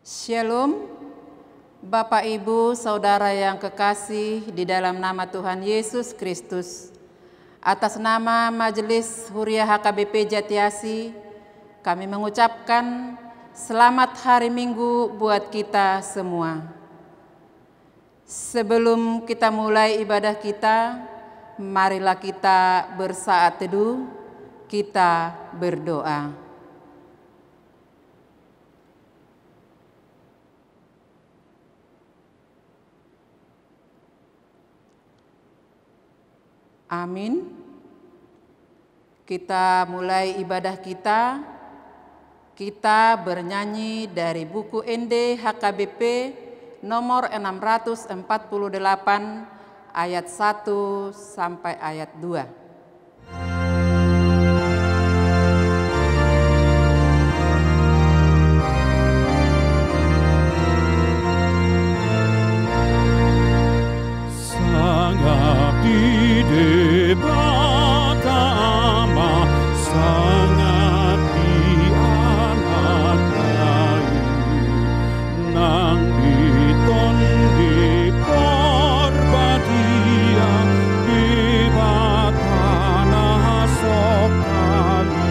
Shalom, Bapak Ibu, Saudara yang kekasih di dalam nama Tuhan Yesus Kristus. Atas nama Majelis Huriah HKBP Jatiasi, kami mengucapkan selamat hari Minggu buat kita semua. Sebelum kita mulai ibadah kita, marilah kita bersaat teduh, kita berdoa. Amin. Kita mulai ibadah kita. Kita bernyanyi dari buku ND HKBP nomor 648 ayat 1 sampai ayat 2. Pertama sangat dihargai, nang diton di porbadia di tanah sokali.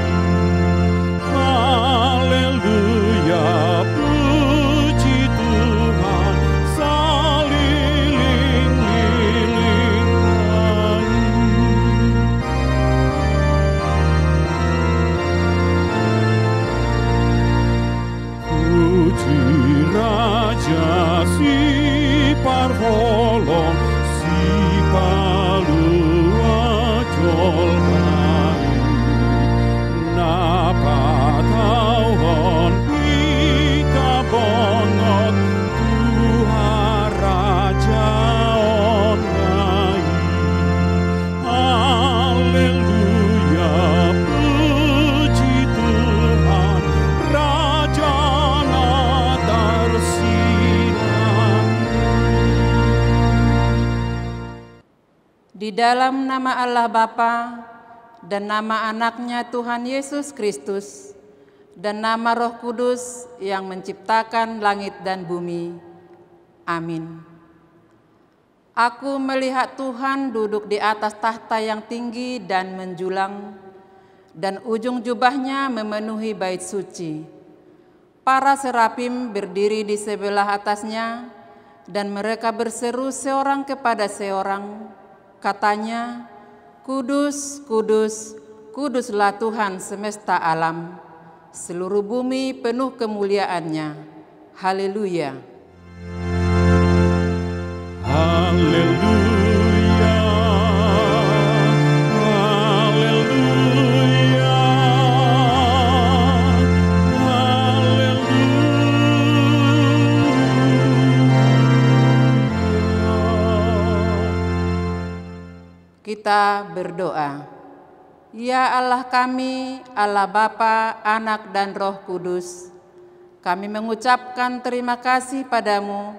Haleluya, puji Tuhan, saliling-liling. Puji Raja si parholong, si palua jolai, napa tauhon kita bongot, Tuhan Raja onai. Haleluya, puji Tuhan, Raja Di dalam nama Allah Bapa dan nama anaknya Tuhan Yesus Kristus dan nama Roh Kudus yang menciptakan langit dan bumi. Amin. Aku melihat Tuhan duduk di atas tahta yang tinggi dan menjulang, dan ujung jubahnya memenuhi bait suci. Para serapim berdiri di sebelah atasnya, dan mereka berseru seorang kepada seorang, katanya, Kudus, kudus, kuduslah Tuhan semesta alam. Seluruh bumi penuh kemuliaannya. Haleluya. Haleluya, haleluya, Kita berdoa. Ya Allah kami, Allah Bapa, Anak dan Roh Kudus, kami mengucapkan terima kasih padamu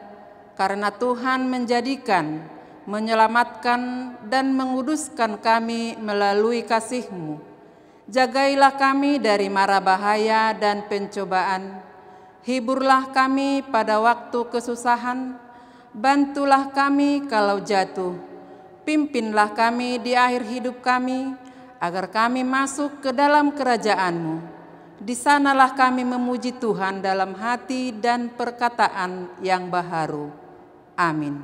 karena Tuhan menjadikan, menyelamatkan, dan menguduskan kami melalui kasih-Mu. Jagailah kami dari mara bahaya dan pencobaan. Hiburlah kami pada waktu kesusahan. Bantulah kami kalau jatuh. Pimpinlah kami di akhir hidup kami, agar kami masuk ke dalam kerajaan-Mu. Di sanalah kami memuji Tuhan dalam hati dan perkataan yang baharu. Amin.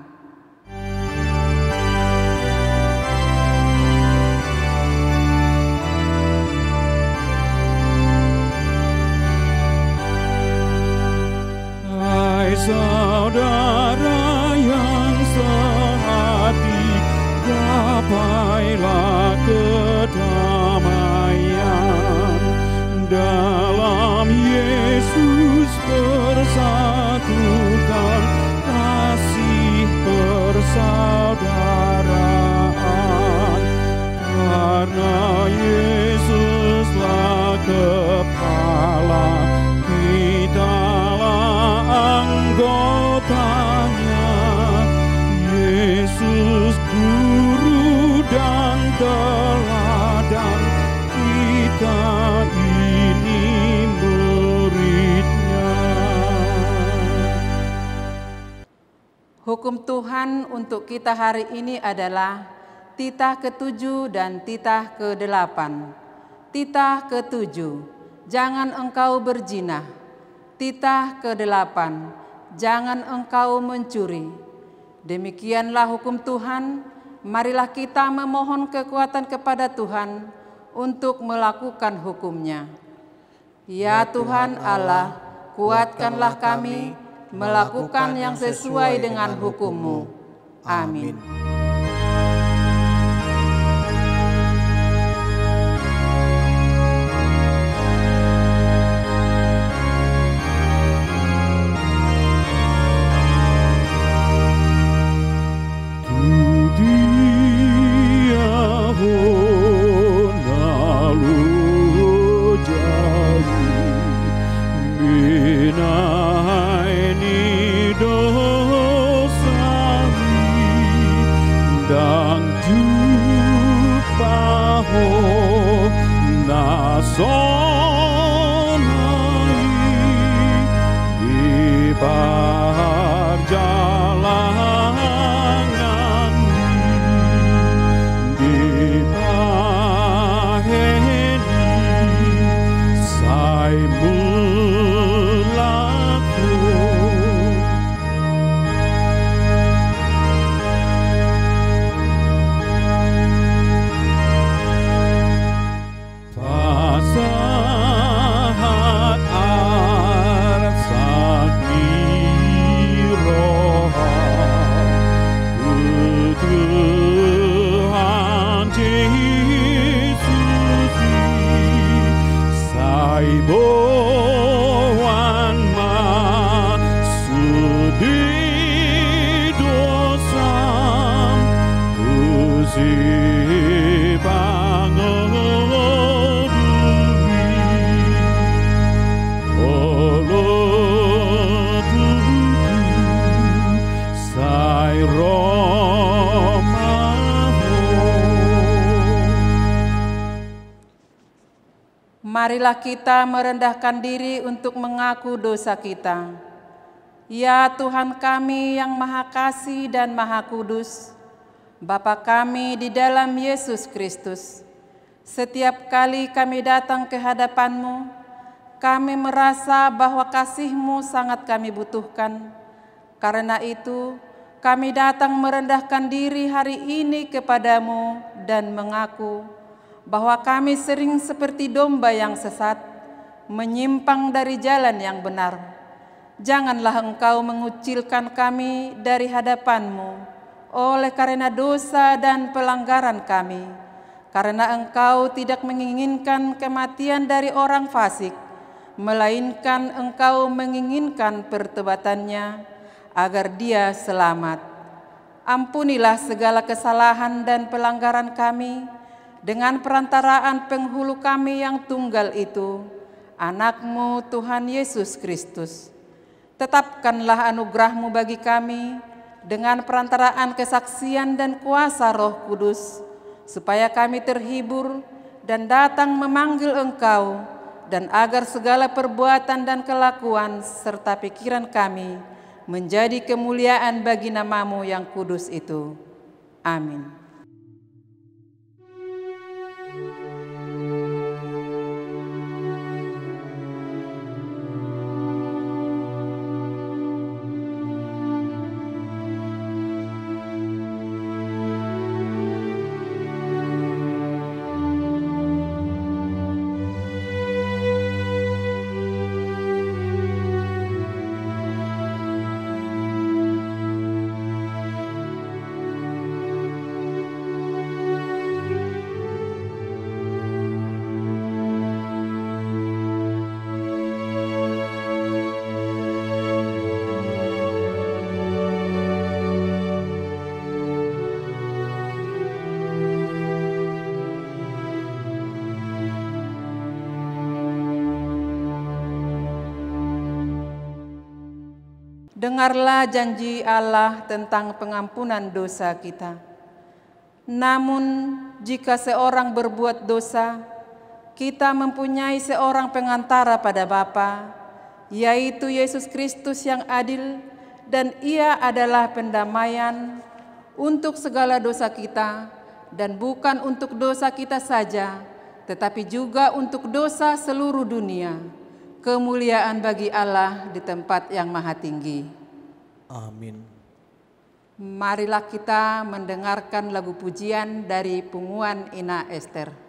Hai saudara yang sehati, gapailah kedamaian. Dalam Yesus persatukan kasih persaudaraan. Karena Yesuslah kepala, kitalah anggotanya. Yesus guru dan teladan, kita ini muridnya. Hukum Tuhan untuk kita hari ini adalah titah ke-7 dan titah ke-8. Titah ke-7, jangan engkau berzina. Titah ke-8, jangan engkau mencuri. Demikianlah hukum Tuhan, marilah kita memohon kekuatan kepada Tuhan untuk melakukan hukum-Nya. Ya Tuhan Allah, kuatkanlah kami melakukan yang sesuai dengan hukum-Mu. Amin. Marilah kita merendahkan diri untuk mengaku dosa kita. Ya Tuhan kami yang Maha Kasih dan Maha Kudus, Bapa kami di dalam Yesus Kristus, setiap kali kami datang ke hadapan-Mu, kami merasa bahwa kasih-Mu sangat kami butuhkan. Karena itu, kami datang merendahkan diri hari ini kepada-Mu dan mengaku bahwa kami sering seperti domba yang sesat, menyimpang dari jalan yang benar. Janganlah Engkau mengucilkan kami dari hadapan-Mu oleh karena dosa dan pelanggaran kami, karena Engkau tidak menginginkan kematian dari orang fasik, melainkan Engkau menginginkan pertobatannya agar dia selamat. Ampunilah segala kesalahan dan pelanggaran kami, dengan perantaraan penghulu kami yang tunggal itu, Anak-Mu Tuhan Yesus Kristus. Tetapkanlah anugerah-Mu bagi kami dengan perantaraan kesaksian dan kuasa Roh Kudus, supaya kami terhibur dan datang memanggil Engkau, dan agar segala perbuatan dan kelakuan serta pikiran kami menjadi kemuliaan bagi nama-Mu yang kudus itu. Amin. Dengarlah janji Allah tentang pengampunan dosa kita. Namun, jika seorang berbuat dosa, kita mempunyai seorang pengantara pada Bapa, yaitu Yesus Kristus yang adil, dan Ia adalah pendamaian untuk segala dosa kita, dan bukan untuk dosa kita saja, tetapi juga untuk dosa seluruh dunia. Kemuliaan bagi Allah di tempat yang maha tinggi. Amin. Marilah kita mendengarkan lagu pujian dari Punguan Ina Ester.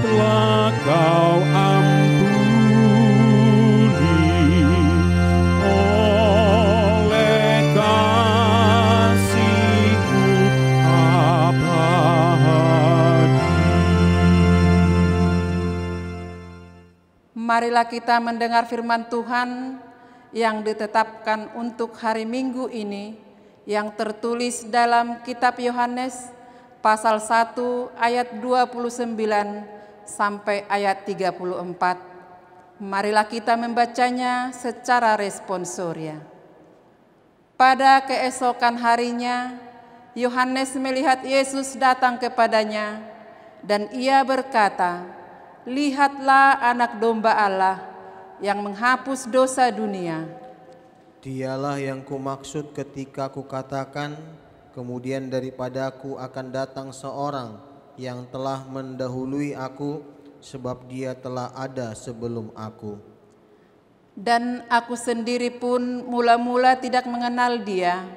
telah Kau ampuni oleh kasih-Mu abadi. Marilah kita mendengar firman Tuhan yang ditetapkan untuk hari Minggu ini, yang tertulis dalam kitab Yohanes pasal 1 ayat 29 sampai ayat 34. Marilah kita membacanya secara responsoria. Pada keesokan harinya, Yohanes melihat Yesus datang kepadanya, dan ia berkata, "Lihatlah anak domba Allah yang menghapus dosa dunia." Dialah yang kumaksud ketika kukatakan, kemudian daripadaku akan datang seorang yang telah mendahului aku, sebab dia telah ada sebelum aku. Dan aku sendiri pun mula-mula tidak mengenal dia,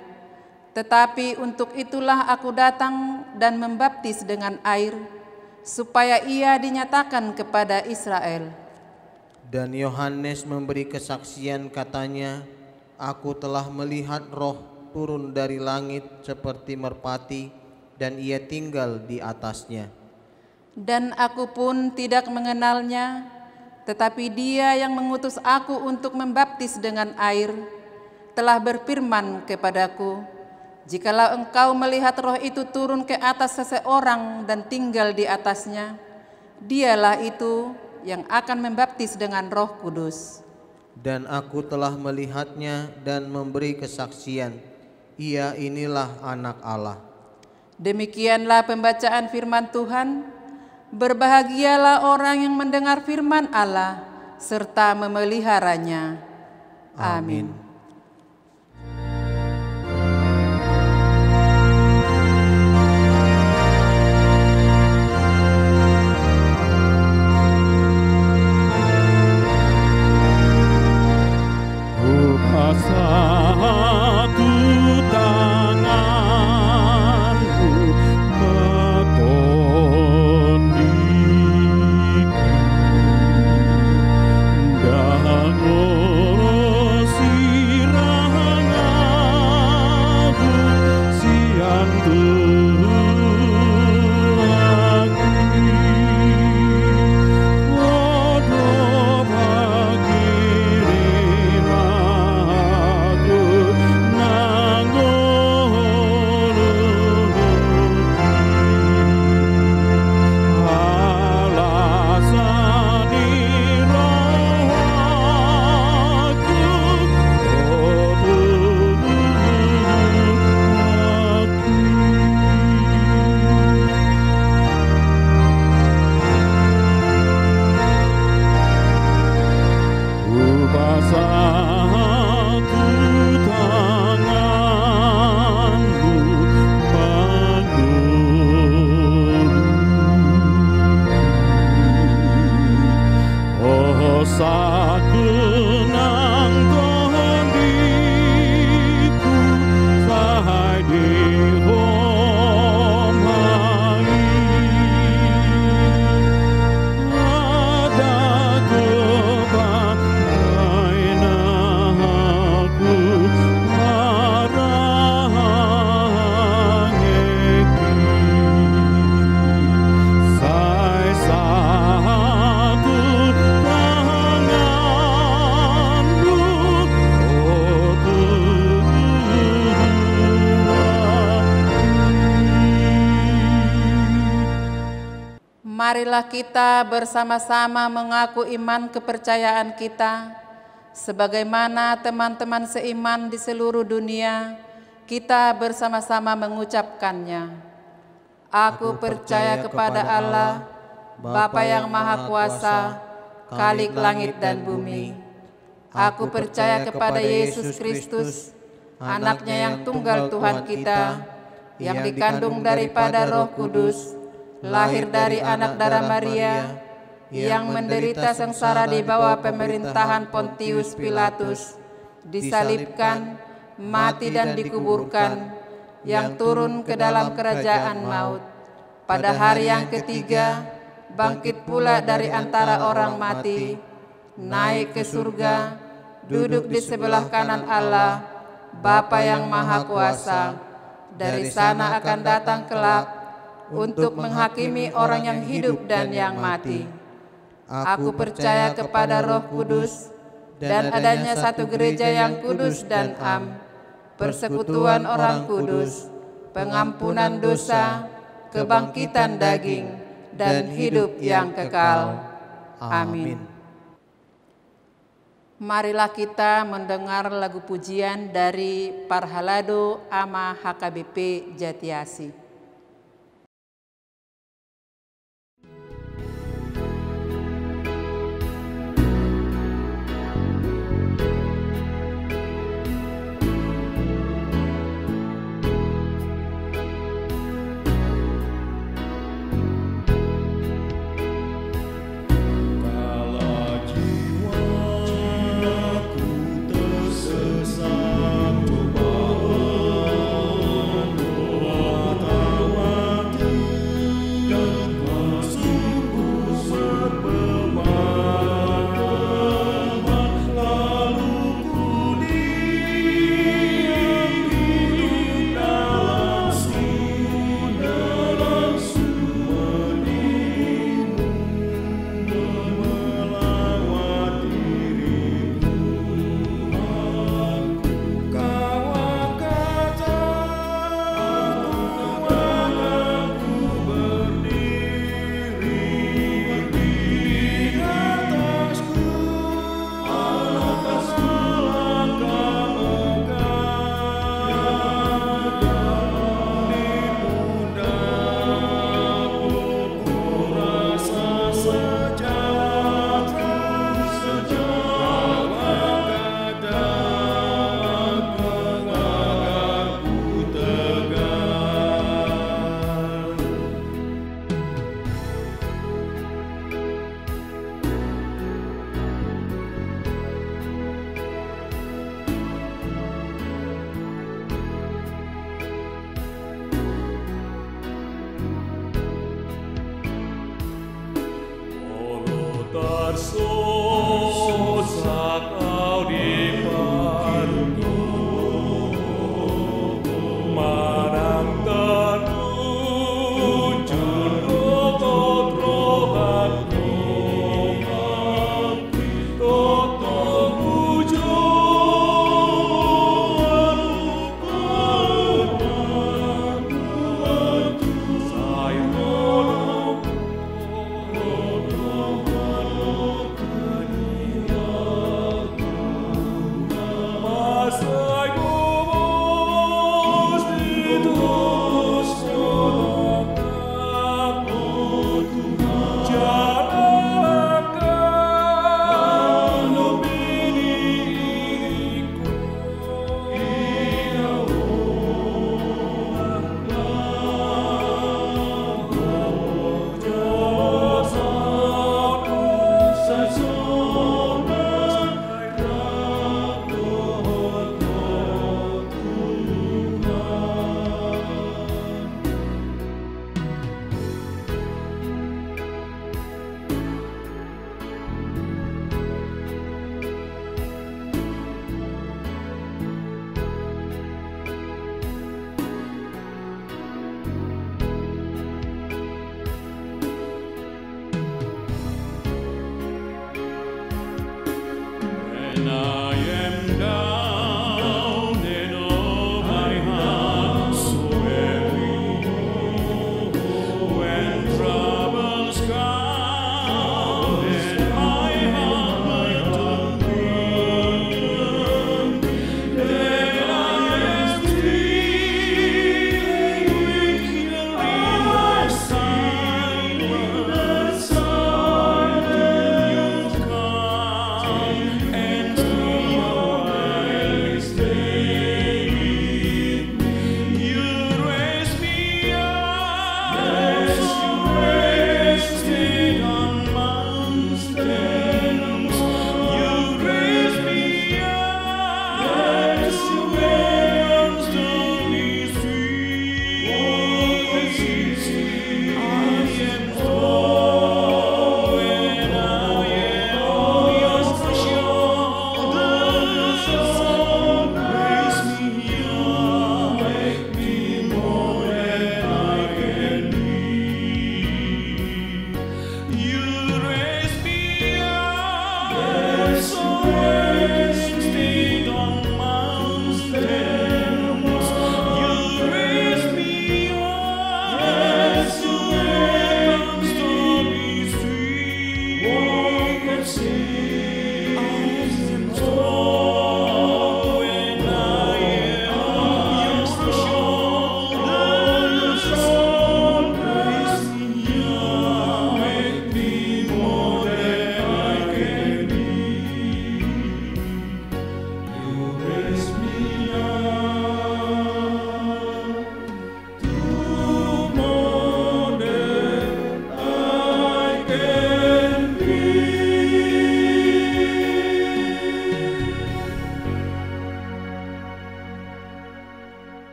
tetapi untuk itulah aku datang dan membaptis dengan air, supaya ia dinyatakan kepada Israel. Dan Yohanes memberi kesaksian, katanya, "Aku telah melihat Roh turun dari langit seperti merpati, dan ia tinggal di atasnya. Dan aku pun tidak mengenalnya, tetapi Dia yang mengutus aku untuk membaptis dengan air telah berfirman kepadaku, jikalau engkau melihat Roh itu turun ke atas seseorang dan tinggal di atasnya, dialah itu yang akan membaptis dengan Roh Kudus. Dan aku telah melihatnya dan memberi kesaksian, ia inilah Anak Allah." Demikianlah pembacaan firman Tuhan. Berbahagialah orang yang mendengar firman Allah serta memeliharanya. Amin. Satu tanganmu metondiku dan sirangamu siang Marilah kita bersama-sama mengaku iman kepercayaan kita, sebagaimana teman-teman seiman di seluruh dunia, kita bersama-sama mengucapkannya. Aku percaya kepada Allah, Bapa yang Maha Kuasa, Khalik langit dan bumi. Aku percaya kepada Yesus Kristus, Anaknya yang tunggal Tuhan kita, yang dikandung daripada Roh Kudus, lahir dari anak darah Maria, yang menderita sengsara di bawah pemerintahan Pontius Pilatus, disalibkan, mati dan dikuburkan, yang turun ke dalam kerajaan maut. pada hari yang ketiga bangkit pula dari antara orang mati, naik ke surga, duduk di sebelah kanan Allah, Bapa yang Maha Kuasa. Dari sana akan datang kelak untuk menghakimi orang yang hidup dan yang mati. Aku percaya kepada Roh Kudus dan adanya satu gereja yang kudus dan am, persekutuan orang kudus, pengampunan dosa, kebangkitan daging, dan hidup yang kekal. Amin. Marilah kita mendengar lagu pujian dari Parhalado Ama HKBP Jatiasi.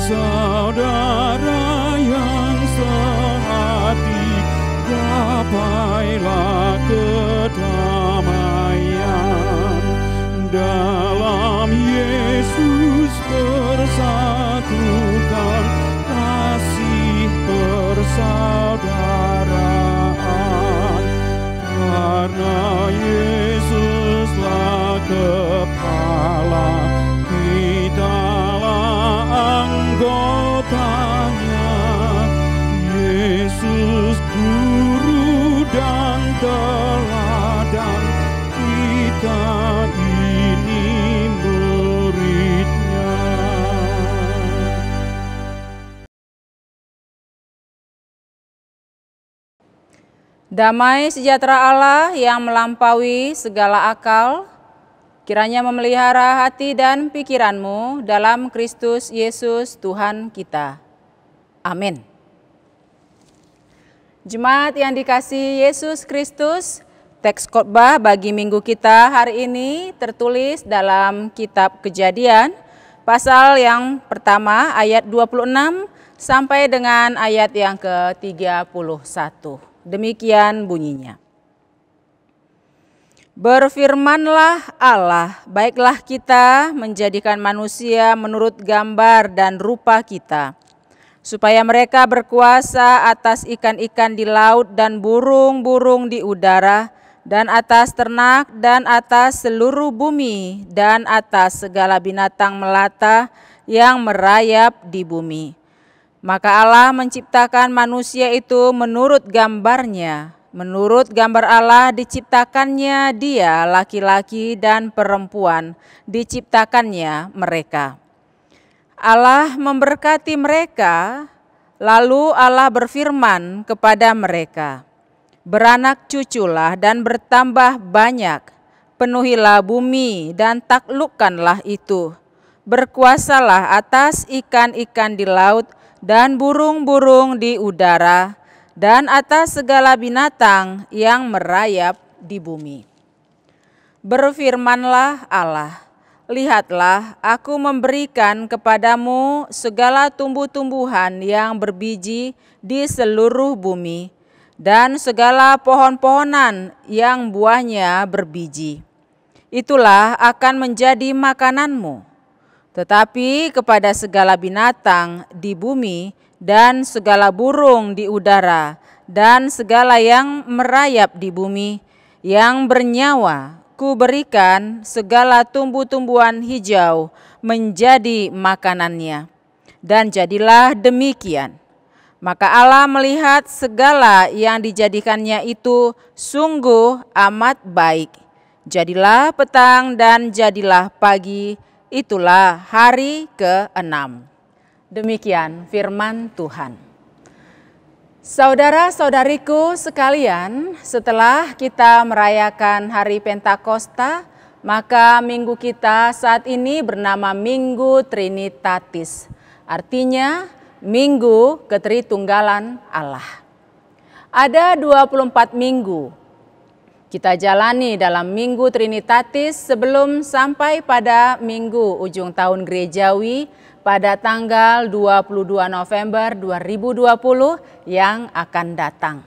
Saudara yang sehati, gapailah kedamaian. Dalam Yesus persatukan kasih persaudaraan. Karena Yesuslah kepala, kitalah anggotanya. Yesus guru dan teladan, kita ini murid-Nya. Damai sejahtera Allah yang melampaui segala akal, kiranya memelihara hati dan pikiranmu dalam Kristus Yesus Tuhan kita. Amin. Jemaat yang dikasihi Yesus Kristus, teks khotbah bagi minggu kita hari ini tertulis dalam kitab Kejadian, pasal yang pertama ayat 26 sampai dengan ayat yang ke-31. Demikian bunyinya. Berfirmanlah Allah, baiklah kita menjadikan manusia menurut gambar dan rupa kita, supaya mereka berkuasa atas ikan-ikan di laut dan burung-burung di udara, dan atas ternak, dan atas seluruh bumi, dan atas segala binatang melata yang merayap di bumi. Maka Allah menciptakan manusia itu menurut gambarnya. Menurut gambar Allah diciptakannya dia, laki-laki dan perempuan, diciptakannya mereka. Allah memberkati mereka, lalu Allah berfirman kepada mereka, beranak cuculah dan bertambah banyak, penuhilah bumi dan taklukkanlah itu. Berkuasalah atas ikan-ikan di laut dan burung-burung di udara, dan atas segala binatang yang merayap di bumi. Berfirmanlah Allah, lihatlah aku memberikan kepadamu segala tumbuh-tumbuhan yang berbiji di seluruh bumi, dan segala pohon-pohonan yang buahnya berbiji. Itulah akan menjadi makananmu. Tetapi kepada segala binatang di bumi dan segala burung di udara dan segala yang merayap di bumi yang bernyawa, kuberikan segala tumbuh-tumbuhan hijau menjadi makanannya. Dan jadilah demikian. Maka Allah melihat segala yang dijadikannya itu sungguh amat baik. Jadilah petang dan jadilah pagi, itulah hari ke-6. Demikian firman Tuhan. Saudara-saudariku sekalian, setelah kita merayakan hari Pentakosta, maka minggu kita saat ini bernama Minggu Trinitatis. Artinya Minggu Ketritunggalan Allah. Ada 24 minggu kita jalani dalam Minggu Trinitatis sebelum sampai pada Minggu ujung tahun gerejawi pada tanggal 22 November 2020 yang akan datang.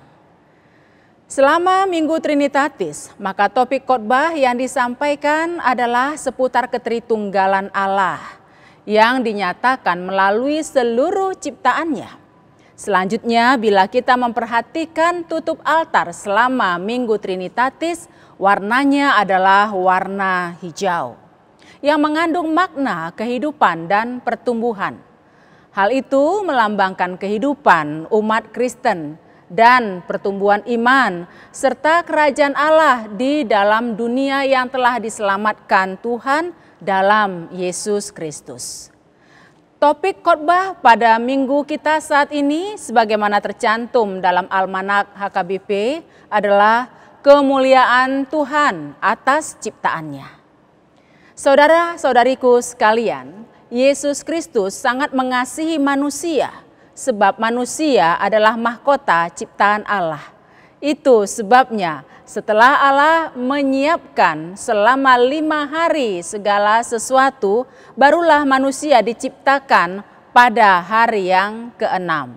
Selama Minggu Trinitatis, maka topik khotbah yang disampaikan adalah seputar ketritunggalan Allah yang dinyatakan melalui seluruh ciptaannya. Selanjutnya, bila kita memperhatikan tutup altar selama Minggu Trinitatis, warnanya adalah warna hijau yang mengandung makna kehidupan dan pertumbuhan. Hal itu melambangkan kehidupan umat Kristen dan pertumbuhan iman serta kerajaan Allah di dalam dunia yang telah diselamatkan Tuhan dalam Yesus Kristus. Topik khotbah pada minggu kita saat ini sebagaimana tercantum dalam Almanak HKBP adalah kemuliaan Tuhan atas ciptaannya. Saudara-saudariku sekalian, Yesus Kristus sangat mengasihi manusia sebab manusia adalah mahkota ciptaan Allah. Itu sebabnya setelah Allah menyiapkan selama 5 hari segala sesuatu, barulah manusia diciptakan pada hari yang ke-6.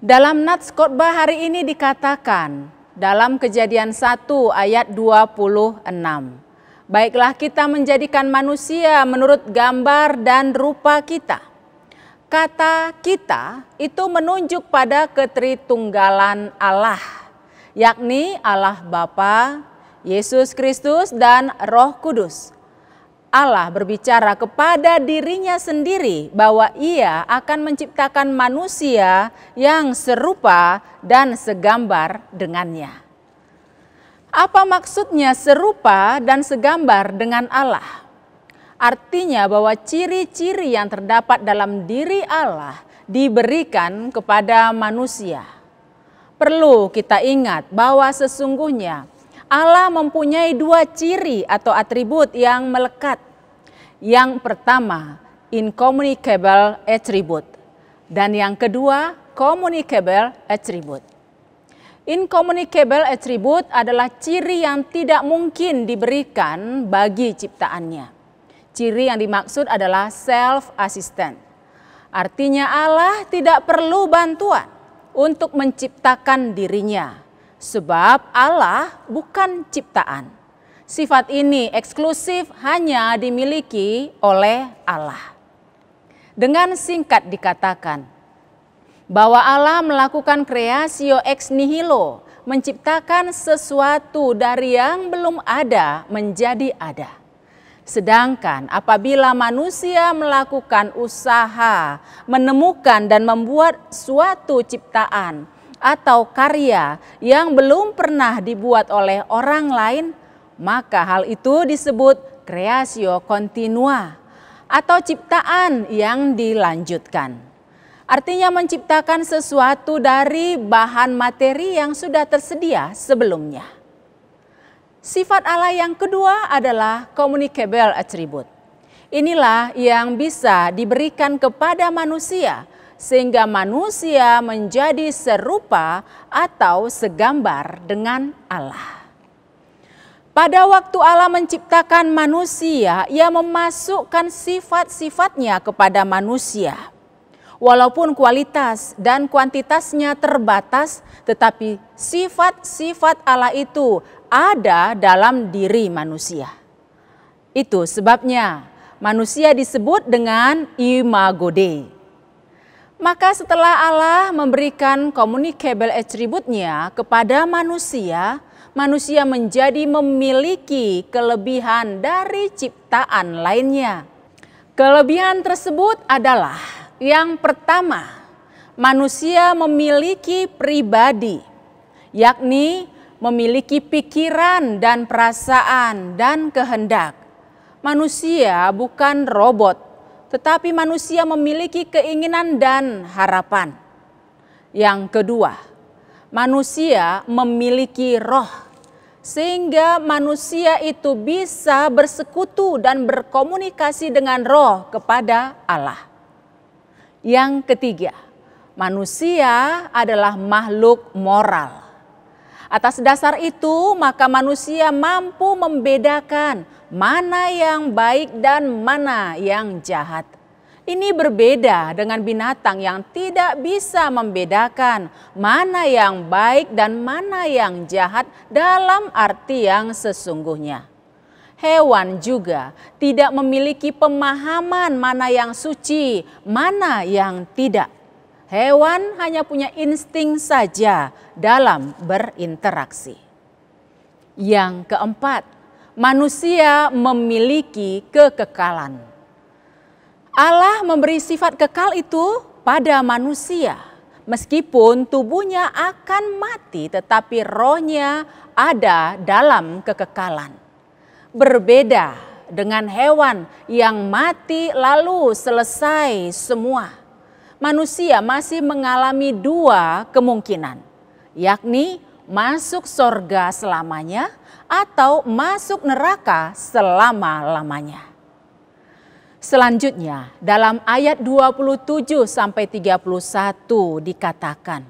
Dalam nats khotbah hari ini dikatakan dalam Kejadian 1 ayat 26. Baiklah kita menjadikan manusia menurut gambar dan rupa kita. Kata kita itu menunjuk pada ketritunggalan Allah, yakni Allah Bapa, Yesus Kristus, dan Roh Kudus. Allah berbicara kepada dirinya sendiri bahwa Ia akan menciptakan manusia yang serupa dan segambar dengannya. Apa maksudnya serupa dan segambar dengan Allah? Artinya bahwa ciri-ciri yang terdapat dalam diri Allah diberikan kepada manusia. Perlu kita ingat bahwa sesungguhnya Allah mempunyai 2 ciri atau atribut yang melekat. Yang pertama, incommunicable attribute, dan yang kedua, communicable attribute. Incommunicable attribute adalah ciri yang tidak mungkin diberikan bagi ciptaannya. Ciri yang dimaksud adalah self-assistant. Artinya Allah tidak perlu bantuan untuk menciptakan dirinya. Sebab Allah bukan ciptaan. Sifat ini eksklusif hanya dimiliki oleh Allah. Dengan singkat dikatakan bahwa Allah melakukan creatio ex nihilo, menciptakan sesuatu dari yang belum ada menjadi ada. Sedangkan apabila manusia melakukan usaha menemukan dan membuat suatu ciptaan atau karya yang belum pernah dibuat oleh orang lain, maka hal itu disebut creatio continua atau ciptaan yang dilanjutkan. Artinya menciptakan sesuatu dari bahan materi yang sudah tersedia sebelumnya. Sifat Allah yang kedua adalah communicable attribute. Inilah yang bisa diberikan kepada manusia sehingga manusia menjadi serupa atau segambar dengan Allah. Pada waktu Allah menciptakan manusia, Ia memasukkan sifat-sifatnya kepada manusia. Walaupun kualitas dan kuantitasnya terbatas, tetapi sifat-sifat Allah itu ada dalam diri manusia. Itu sebabnya manusia disebut dengan imago Dei. Maka setelah Allah memberikan communicable attribute-nya kepada manusia, manusia menjadi memiliki kelebihan dari ciptaan lainnya. Kelebihan tersebut adalah yang pertama, manusia memiliki pribadi, yakni memiliki pikiran dan perasaan dan kehendak. Manusia bukan robot, tetapi manusia memiliki keinginan dan harapan. Yang kedua, manusia memiliki roh, sehingga manusia itu bisa bersekutu dan berkomunikasi dengan roh kepada Allah. Yang ketiga, manusia adalah makhluk moral. Atas dasar itu, maka manusia mampu membedakan mana yang baik dan mana yang jahat. Ini berbeda dengan binatang yang tidak bisa membedakan mana yang baik dan mana yang jahat dalam arti yang sesungguhnya. Hewan juga tidak memiliki pemahaman mana yang suci, mana yang tidak. Hewan hanya punya insting saja dalam berinteraksi. Yang keempat, manusia memiliki kekekalan. Allah memberi sifat kekal itu pada manusia. Meskipun tubuhnya akan mati, tetapi rohnya ada dalam kekekalan. Berbeda dengan hewan yang mati lalu selesai semua. Manusia masih mengalami dua kemungkinan, yakni masuk sorga selamanya atau masuk neraka selama-lamanya. Selanjutnya dalam ayat 27-31 dikatakan,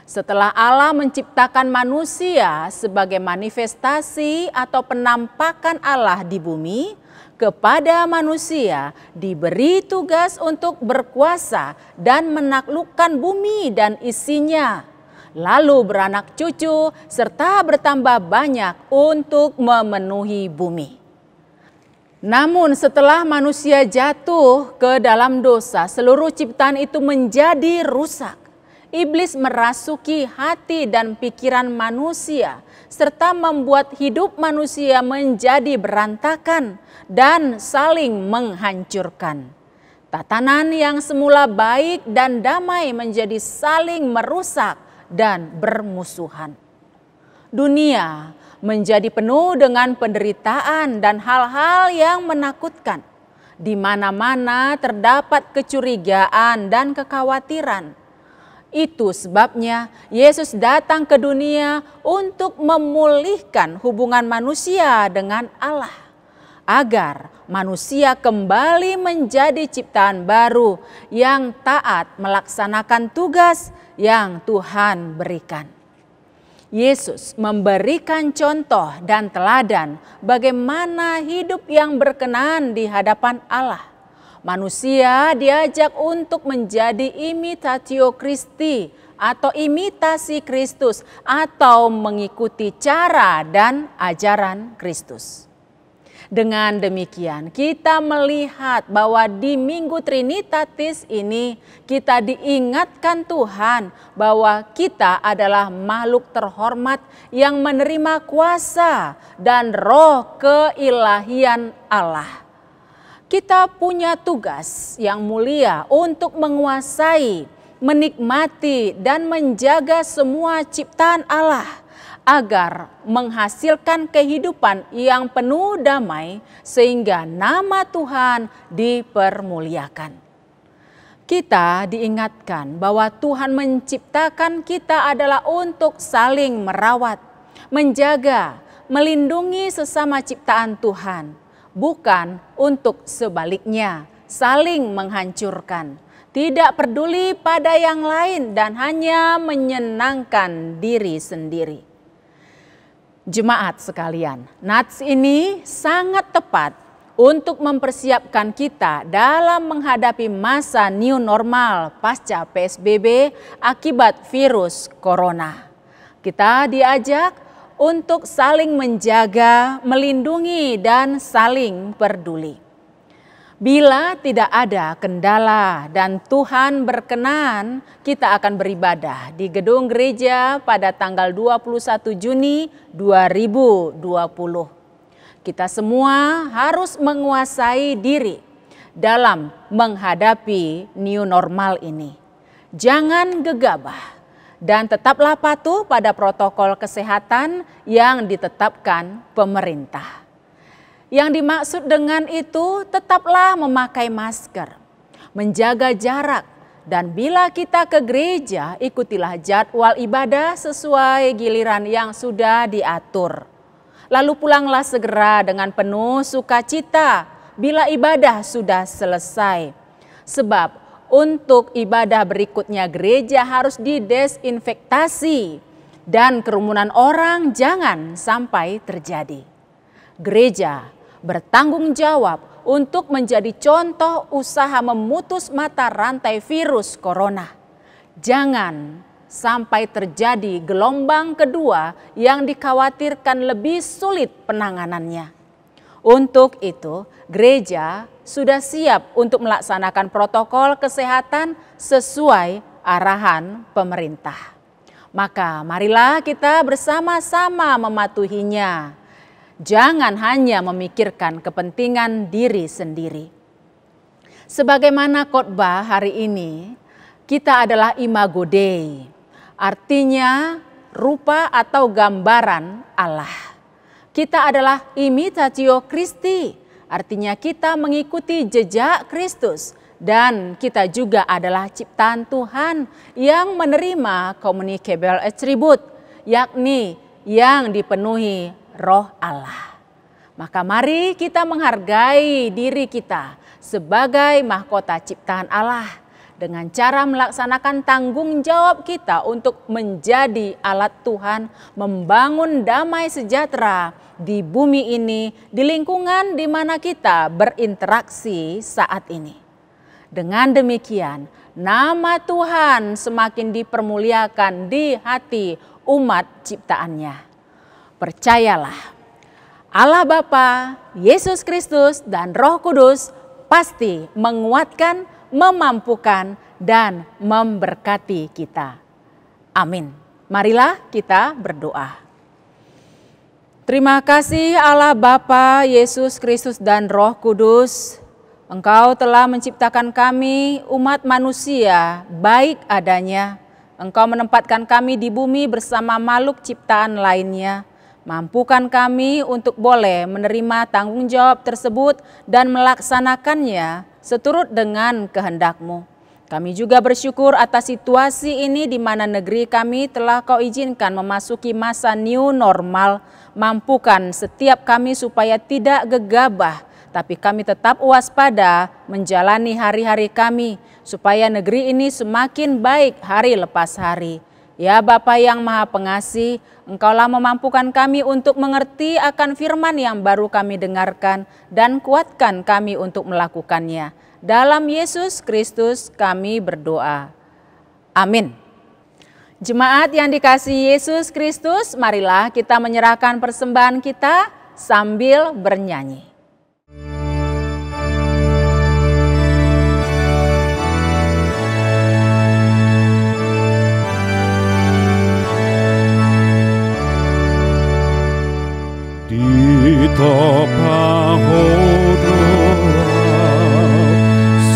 setelah Allah menciptakan manusia sebagai manifestasi atau penampakan Allah di bumi, kepada manusia diberi tugas untuk berkuasa dan menaklukkan bumi dan isinya, lalu beranak cucu serta bertambah banyak untuk memenuhi bumi. Namun setelah manusia jatuh ke dalam dosa, seluruh ciptaan itu menjadi rusak. Iblis merasuki hati dan pikiran manusia serta membuat hidup manusia menjadi berantakan dan saling menghancurkan. Tatanan yang semula baik dan damai menjadi saling merusak dan bermusuhan. Dunia menjadi penuh dengan penderitaan dan hal-hal yang menakutkan. Di mana-mana terdapat kecurigaan dan kekhawatiran. Itu sebabnya Yesus datang ke dunia untuk memulihkan hubungan manusia dengan Allah, agar manusia kembali menjadi ciptaan baru yang taat melaksanakan tugas yang Tuhan berikan. Yesus memberikan contoh dan teladan bagaimana hidup yang berkenan di hadapan Allah. Manusia diajak untuk menjadi imitatio Christi atau imitasi Kristus atau mengikuti cara dan ajaran Kristus. Dengan demikian kita melihat bahwa di Minggu Trinitatis ini kita diingatkan Tuhan bahwa kita adalah makhluk terhormat yang menerima kuasa dan roh keilahian Allah. Kita punya tugas yang mulia untuk menguasai, menikmati dan menjaga semua ciptaan Allah, agar menghasilkan kehidupan yang penuh damai sehingga nama Tuhan dipermuliakan. Kita diingatkan bahwa Tuhan menciptakan kita adalah untuk saling merawat, menjaga, melindungi sesama ciptaan Tuhan, bukan untuk sebaliknya saling menghancurkan, tidak peduli pada yang lain dan hanya menyenangkan diri sendiri. Jemaat sekalian, nats ini sangat tepat untuk mempersiapkan kita dalam menghadapi masa new normal pasca PSBB akibat virus corona. Kita diajak untuk saling menjaga, melindungi, dan saling peduli. Bila tidak ada kendala dan Tuhan berkenan, kita akan beribadah di gedung gereja pada tanggal 21 Juni 2020. Kita semua harus menguasai diri dalam menghadapi new normal ini. Jangan gegabah dan tetaplah patuh pada protokol kesehatan yang ditetapkan pemerintah. Yang dimaksud dengan itu tetaplah memakai masker, menjaga jarak, dan bila kita ke gereja ikutilah jadwal ibadah sesuai giliran yang sudah diatur. Lalu pulanglah segera dengan penuh sukacita bila ibadah sudah selesai. Sebab untuk ibadah berikutnya gereja harus didesinfektasi dan kerumunan orang jangan sampai terjadi. Gereja bertanggung jawab untuk menjadi contoh usaha memutus mata rantai virus corona. Jangan sampai terjadi gelombang kedua yang dikhawatirkan lebih sulit penanganannya. Untuk itu, gereja sudah siap untuk melaksanakan protokol kesehatan sesuai arahan pemerintah. Maka marilah kita bersama-sama mematuhinya. Jangan hanya memikirkan kepentingan diri sendiri. Sebagaimana khotbah hari ini, kita adalah Imago Dei, artinya rupa atau gambaran Allah. Kita adalah imitatio Christi, artinya kita mengikuti jejak Kristus. Dan kita juga adalah ciptaan Tuhan yang menerima communicable attribute, yakni yang dipenuhi Roh Allah. Maka mari kita menghargai diri kita sebagai mahkota ciptaan Allah dengan cara melaksanakan tanggung jawab kita untuk menjadi alat Tuhan membangun damai sejahtera di bumi ini, di lingkungan di mana kita berinteraksi saat ini. Dengan demikian, nama Tuhan semakin dipermuliakan di hati umat ciptaannya. Percayalah, Allah Bapa, Yesus Kristus, dan Roh Kudus pasti menguatkan, memampukan, dan memberkati kita. Amin. Marilah kita berdoa. Terima kasih Allah Bapa, Yesus Kristus, dan Roh Kudus. Engkau telah menciptakan kami umat manusia baik adanya. Engkau menempatkan kami di bumi bersama makhluk ciptaan lainnya. Mampukan kami untuk boleh menerima tanggung jawab tersebut dan melaksanakannya seturut dengan kehendak-Mu. Kami juga bersyukur atas situasi ini di mana negeri kami telah Kau izinkan memasuki masa new normal. Mampukan setiap kami supaya tidak gegabah, tapi kami tetap waspada menjalani hari-hari kami supaya negeri ini semakin baik hari lepas hari. Ya Bapa yang Maha Pengasih, Engkaulah memampukan kami untuk mengerti akan firman yang baru kami dengarkan dan kuatkan kami untuk melakukannya. Dalam Yesus Kristus kami berdoa. Amin. Jemaat yang dikasihi Yesus Kristus, marilah kita menyerahkan persembahan kita sambil bernyanyi. Topahodoa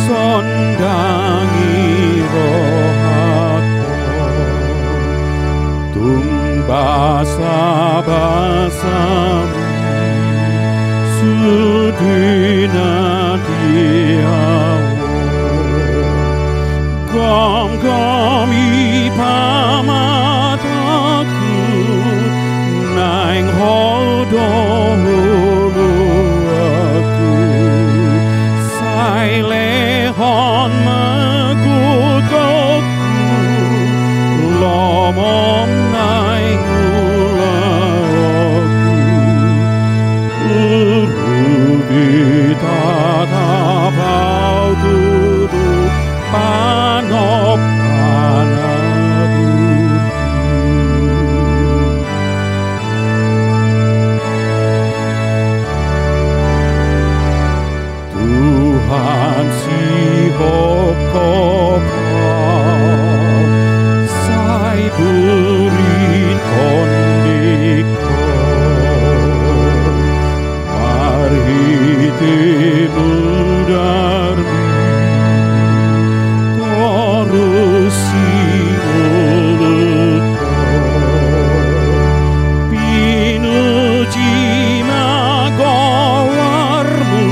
sondangi rohako tumbasa-basamu sudina diawo gom-gomi pamataku naing hodoh lehon megutokku lomom naing ulaku urubi tatapau tutu panop Tuhan si hokopau sai burin kondiko marhite mudarmi torusi ulutko pinuji magowarmu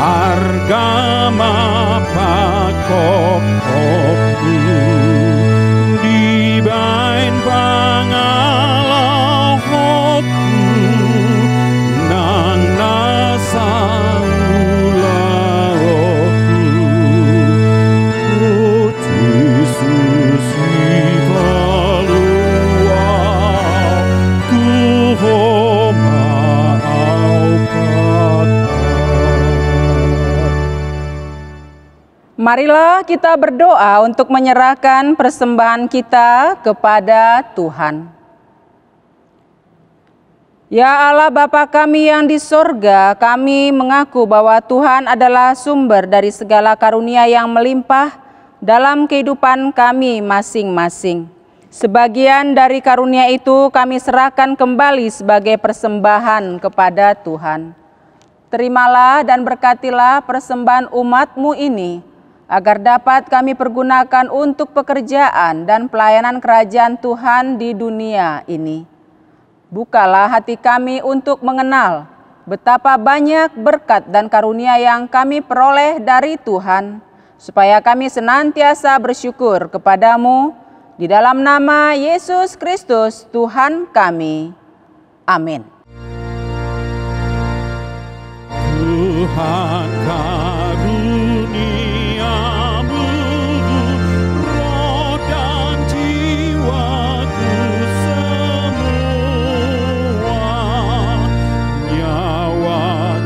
argama pakokku dibain pangalahotku nang nasaulaoku Yesus ivalua kuhoma aukata Marilah kita berdoa untuk menyerahkan persembahan kita kepada Tuhan. Ya Allah Bapa kami yang di sorga, kami mengaku bahwa Tuhan adalah sumber dari segala karunia yang melimpah dalam kehidupan kami masing-masing. Sebagian dari karunia itu kami serahkan kembali sebagai persembahan kepada Tuhan. Terimalah dan berkatilah persembahan umat-Mu ini, agar dapat kami pergunakan untuk pekerjaan dan pelayanan kerajaan Tuhan di dunia ini. Bukalah hati kami untuk mengenal betapa banyak berkat dan karunia yang kami peroleh dari Tuhan, supaya kami senantiasa bersyukur kepadamu, di dalam nama Yesus Kristus Tuhan kami. Amin. Tuhan karuniamu, roh dan jiwaku semua, nyawa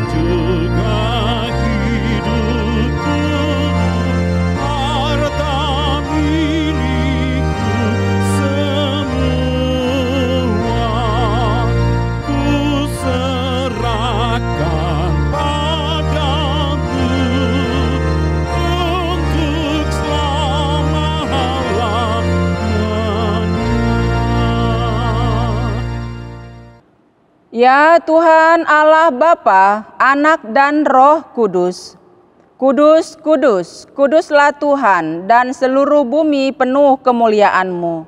juga hidupku, harta milikku semua, ku serahkan padamu untuk selama-lamanya. Ya Tuhan Allah Bapa, Anak dan Roh Kudus. Kudus, kudus, kuduslah Tuhan, dan seluruh bumi penuh kemuliaan-Mu.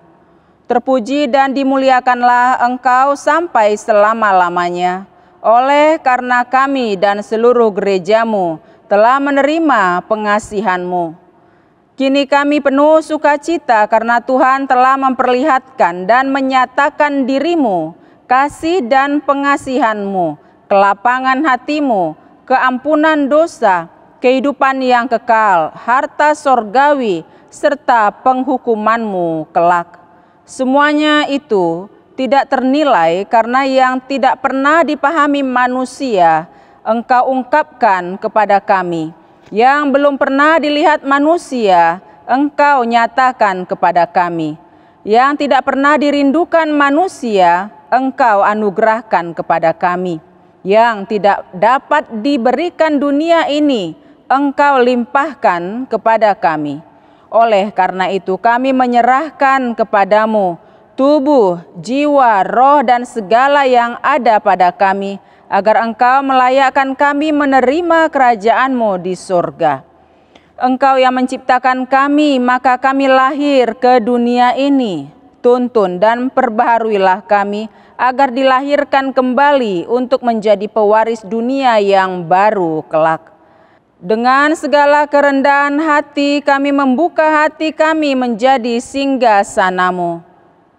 Terpuji dan dimuliakanlah Engkau sampai selama-lamanya. Oleh karena kami dan seluruh gereja-Mu telah menerima pengasihan-Mu. Kini kami penuh sukacita karena Tuhan telah memperlihatkan dan menyatakan diri-Mu, kasih dan pengasihan-Mu, kelapangan hati-Mu, keampunan dosa, kehidupan yang kekal, harta sorgawi, serta penghukuman-Mu kelak. Semuanya itu tidak ternilai karena yang tidak pernah dipahami manusia, Engkau ungkapkan kepada kami. Yang belum pernah dilihat manusia, Engkau nyatakan kepada kami. Yang tidak pernah dirindukan manusia, Engkau anugerahkan kepada kami. Yang tidak dapat diberikan dunia ini, Engkau limpahkan kepada kami. Oleh karena itu kami menyerahkan kepadamu tubuh, jiwa, roh, dan segala yang ada pada kami, agar Engkau melayakkan kami menerima kerajaan-Mu di surga. Engkau yang menciptakan kami, maka kami lahir ke dunia ini. Tuntun dan perbaharuilah kami, agar dilahirkan kembali untuk menjadi pewaris dunia yang baru kelak. Dengan segala kerendahan hati kami membuka hati kami menjadi singgasana-Mu.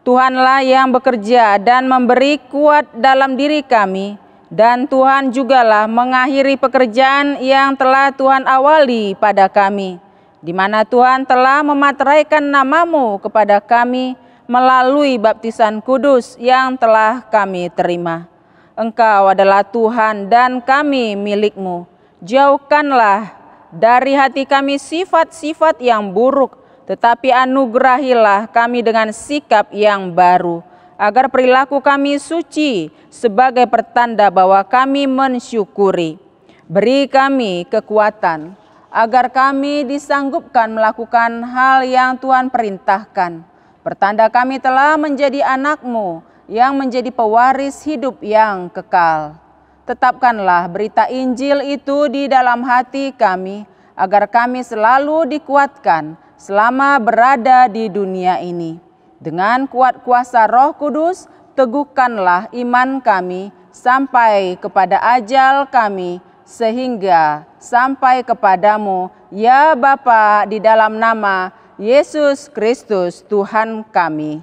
Tuhanlah yang bekerja dan memberi kuat dalam diri kami, dan Tuhan jugalah mengakhiri pekerjaan yang telah Tuhan awali pada kami, di mana Tuhan telah memateraikan nama-Mu kepada kami melalui baptisan kudus yang telah kami terima. Engkau adalah Tuhan dan kami milik-Mu. Jauhkanlah dari hati kami sifat-sifat yang buruk, tetapi anugerahilah kami dengan sikap yang baru, agar perilaku kami suci sebagai pertanda bahwa kami mensyukuri. Beri kami kekuatan, agar kami disanggupkan melakukan hal yang Tuhan perintahkan. Pertanda kami telah menjadi anak-Mu yang menjadi pewaris hidup yang kekal. Tetapkanlah berita Injil itu di dalam hati kami, agar kami selalu dikuatkan selama berada di dunia ini. Dengan kuat kuasa Roh Kudus, teguhkanlah iman kami sampai kepada ajal kami, sehingga sampai kepadamu, ya Bapa, di dalam nama Yesus Kristus Tuhan kami.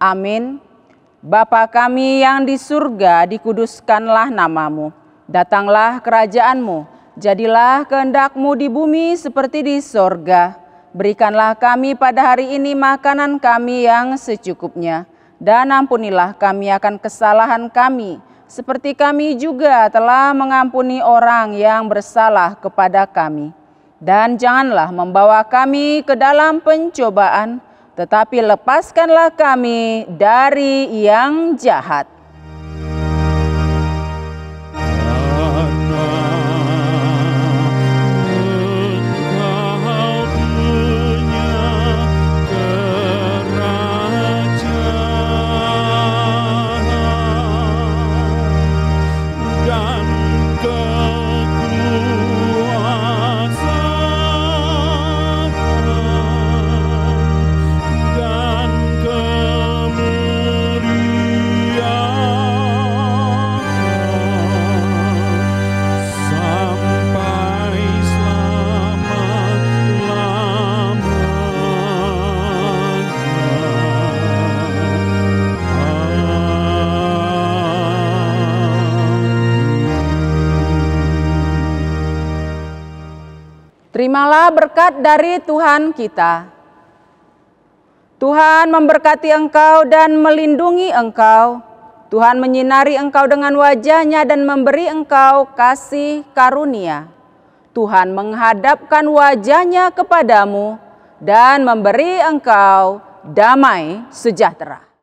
Amin. Bapa kami yang di surga, dikuduskanlah nama-Mu. Datanglah kerajaan-Mu, jadilah kehendak-Mu di bumi seperti di sorga. Berikanlah kami pada hari ini makanan kami yang secukupnya, dan ampunilah kami akan kesalahan kami, seperti kami juga telah mengampuni orang yang bersalah kepada kami. Dan janganlah membawa kami ke dalam pencobaan, tetapi lepaskanlah kami dari yang jahat. Terimalah berkat dari Tuhan kita. Tuhan memberkati engkau dan melindungi engkau. Tuhan menyinari engkau dengan wajah-Nya dan memberi engkau kasih karunia. Tuhan menghadapkan wajah-Nya kepadamu dan memberi engkau damai sejahtera.